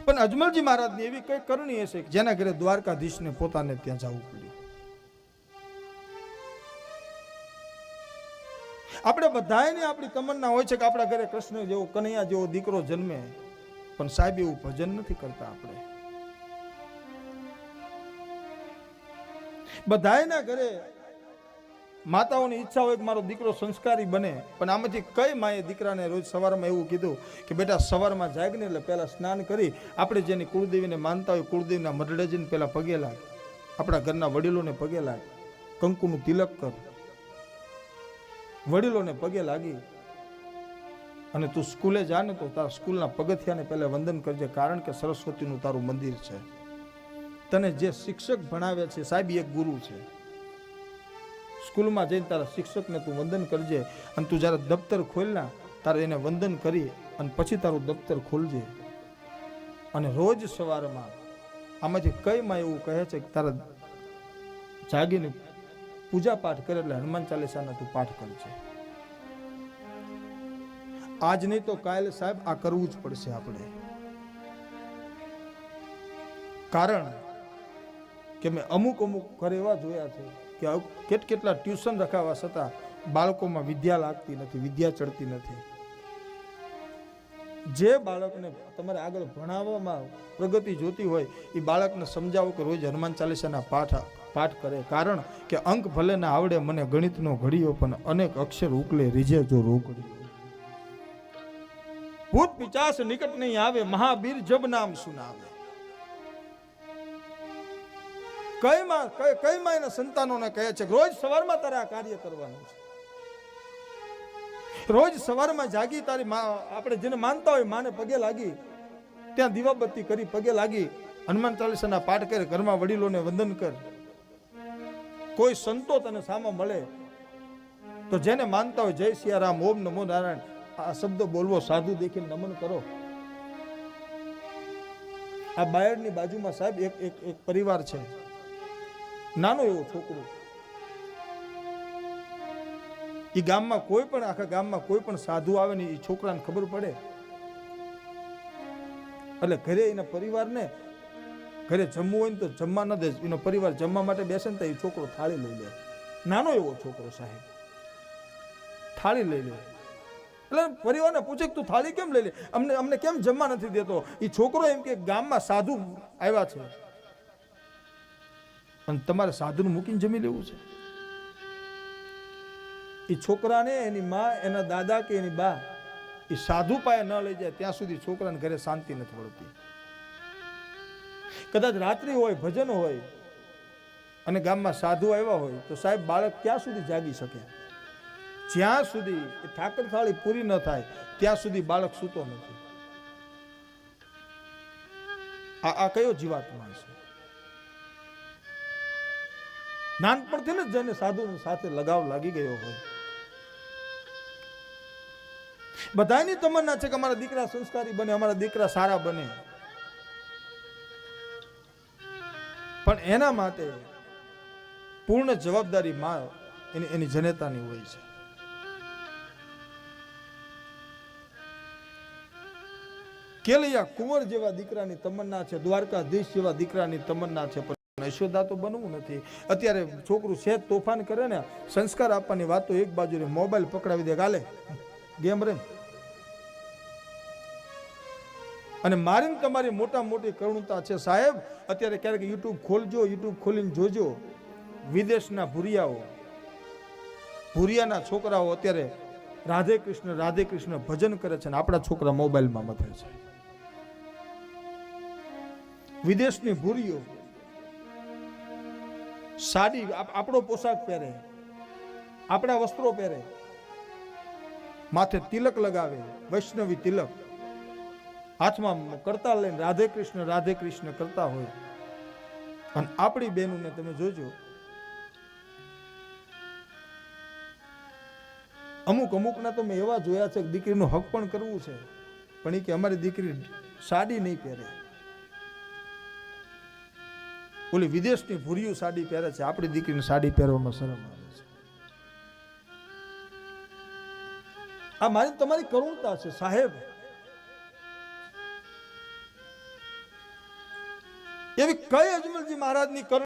પણ અજમલજી મહારાજની એવી કઈ કરણી હશે કે જેના ઘરે દ્વારકાધીશને પોતાને ત્યાં જવું પડ્યું. આપણે બધાને આપણી તમન્ના હોય છે કે આપણા ઘરે કૃષ્ણ જેવો કનૈયા જેવો દીકરો જન્મે, પણ સાહેબ એવું ભજન નથી કરતા. આપણે બધાના ઘરે માતાઓની ઈચ્છા હોય કે મારો દીકરો સંસ્કારી બને, પણ આમાંથી કઈ માએ દીકરાને રોજ સવારમાં એવું કીધું કે બેટા સવારમાં જાગને એટલે પહેલા સ્નાન કરી આપણે જેની કુળદેવીને માનતા હોય કુળદેવીના મઢડે જઈને પહેલા પગે લાગ, આપણા ઘરના વડીલોને પગે લાગ, કંકુનું તિલક કર, વડીલોને પગે લાગી અને તું સ્કૂલે જા ને તો તારા સ્કૂલના પગથિયાને પહેલા વંદન કરજે, કારણ કે સરસ્વતીનું તારું મંદિર છે. તને જે શિક્ષક ભણાવે છે સાહેબ એક ગુરુ છે. સ્કૂલમાં જઈને તારા શિક્ષકને તું વંદન કરજે અને તું જ્યારે દફતર ખોલના તારે એને વંદન કરી અને પછી તારું દફતર ખોલજે. અને રોજ સવારમાં આમાંથી કઈ માં એવું કહે છે કે તારા જાગીને પૂજા પાઠ કરે એટલે હનુમાન ચાલીસાના તું પાઠ કરજે. આજ નહીં તો કાલે સાહેબ આ કરવું જ પડશે આપણે. કારણ કે મેં અમુક ઘર એવા જોયા છે કે કેટલા ટ્યુશન રખાવા છતાં બાળકોમાં વિદ્યા લાગતી નથી, વિદ્યા ચડતી નથી. જે બાળકને તમારે આગળ ભણાવવામાં પ્રગતિ જોતી હોય એ બાળકને સમજાવો કે રોજ હનુમાન ચાલીસાના પાઠ કરે, કારણ કે અંક ભલે ના આવડે મને ગણિતનો ઘડીયો, પણ અનેક અક્ષર ઉકલે રીજે જો રોકડી. ભૂત પિચાસ નિકટ નહીં આવે, મહાવીર જબ નામ સુનાવે. કઈ માં એના સંતાનોને કહે છે રોજ સવારમાં તારે આ કાર્ય કરવાનું છે. રોજ સવારમાં જાગી તારી આપણે જેને માનતા હોય માને પગે લાગી, ત્યાં દીવાબત્તી કરી પગે લાગી હનુમાન ચાલીસાના પાઠ કરે, ઘરમાં વડીલોને વંદન કર. કોઈ સંતો તને સામે મળે તો જેને માનતા હોય જય સિયારામ, ઓમ નમો નારાયણ આ શબ્દ બોલવો, સાધુ દેખીને નમન કરો. આ બાયડની બાજુમાં સાહેબ એક પરિવાર છે, નાનો એવો છોકરો. એ ગામમાં કોઈ પણ આખા ગામમાં કોઈ પણ સાધુ આવે ને એ છોકરાને ખબર પડે એટલે ઘરે એના પરિવારને ઘરે જમવું હોય ને તો જમવા ન દે. એનો પરિવાર જમવા માટે બેસે ને તો એ છોકરો થાળી લઈ લે. નાનો એવો છોકરો સાહેબ થાળી લઈ લે. એટલે પરિવારને પૂછે કે તું થાળી કેમ લઈ લે, અમને કેમ જમવા નથી દેતો. એ છોકરો એમ કે ગામમાં સાધુ આવ્યા છે અને તમારે સાધુને મૂકીને જમી લેવું છે. એ છોકરાને એની માં, એના દાદા કે એની બા એ સાધુ પાસે ન લઈ જાય ત્યાં સુધી છોકરાને ઘરે શાંતિ નથી મળતી. કદાચ રાત્રિ હોય, ભજન હોય અને ગામમાં સાધુ આવ્યા હોય તો સાહેબ બાળક ક્યાં સુધી જાગી શકે? જ્યાં સુધી ઠાકર થાળી પૂરી ન થાય ત્યાં સુધી બાળક સૂતો નથી. આ કયો જીવાત્મા છે? નાનપણથી ને જેને સાધુ સાથે લગાવ લાગી ગયો હોય. બધાની તમન્ના છે કે અમારા દીકરા સંસ્કારી બને, અમારા દીકરા સારા બને, પણ એના માટે પૂર્ણ જવાબદારી માં એની જનેતાની હોય છે. કેલૈયા કુંવર જેવા દીકરાની તમન્ના છે, દ્વારકાધીશ જેવા દીકરાની તમન્ના છે, પણ યશોદા તો બનવું નથી. અત્યારે છોકરું સેજ તોફાન કરે ને, સંસ્કાર આપવાની વાત તો એક બાજુ રે, મોબાઈલ પકડાવી દે, ગાલે ગેમ રે. અને મારી તમારી મોટા મોટી કરુણતા છે સાહેબ. અત્યારે ક્યારેક યુટ્યુબ ખોલજો, યુટ્યુબ ખોલીને જોજો, વિદેશના ભૂરિયાના છોકરાઓ અત્યારે રાધે કૃષ્ણ ભજન કરે છે ને આપણા છોકરા મોબાઈલમાં મથે છે. વિદેશની ભૂરીઓ સાડી આપણો પોશાક પહેરે, આપણા વસ્ત્રો પહેરે, માથે તિલક લગાવે, વૈષ્ણવી તિલક, હાથમાં કરતા લઈને રાધે કૃષ્ણ કરતા હોય. અને આપણી બહેનોને તમે જોજો, અમુકના તો મેં એવા જોયા છે કે દીકરીનું હક પણ કરવું છે, પણ એ કે અમારી દીકરી સાડી નહીં પહેરે. ઓલી વિદેશની ભૂરીયું સાડી પહેરે છે, આપણી દીકરીને સાડી પહેરવામાં શરમ આવે છે. આ મારી તમારી કરુણતા છે સાહેબ. એવી કઈ અજમલજી મહારાજની